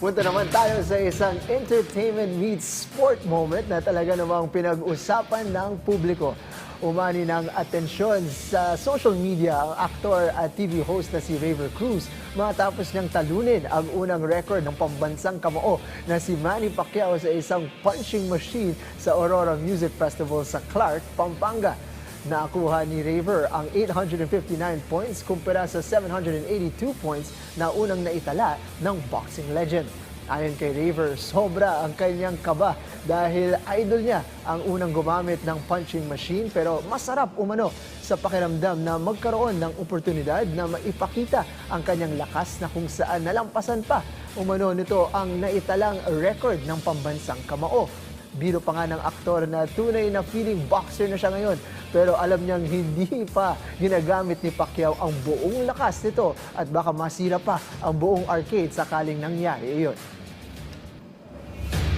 Punta naman tayo sa isang entertainment meets sport moment na talaga namang pinag-usapan ng publiko. Umani ng atensyon sa social media ang aktor at TV host na si Raver Cruz matapos niyang talunin ang unang record ng pambansang kamao na si Manny Pacquiao sa isang punching machine sa Aurora Music Festival sa Clark, Pampanga. Nakuha ni Raver ang 859 points kumpara sa 782 points na unang naitala ng boxing legend. Ayon kay Raver, sobra ang kanyang kaba dahil idol niya ang unang gumamit ng punching machine pero masarap umano sa pakiramdam na magkaroon ng oportunidad na maipakita ang kanyang lakas na kung saan nalampasan pa umano nito ang naitalang record ng pambansang kamao. Biro pa nga ng aktor na tunay na feeling boxer na siya ngayon pero alam niyang hindi pa ginagamit ni Pacquiao ang buong lakas nito at baka masira pa ang buong arcade sakaling nangyari iyon.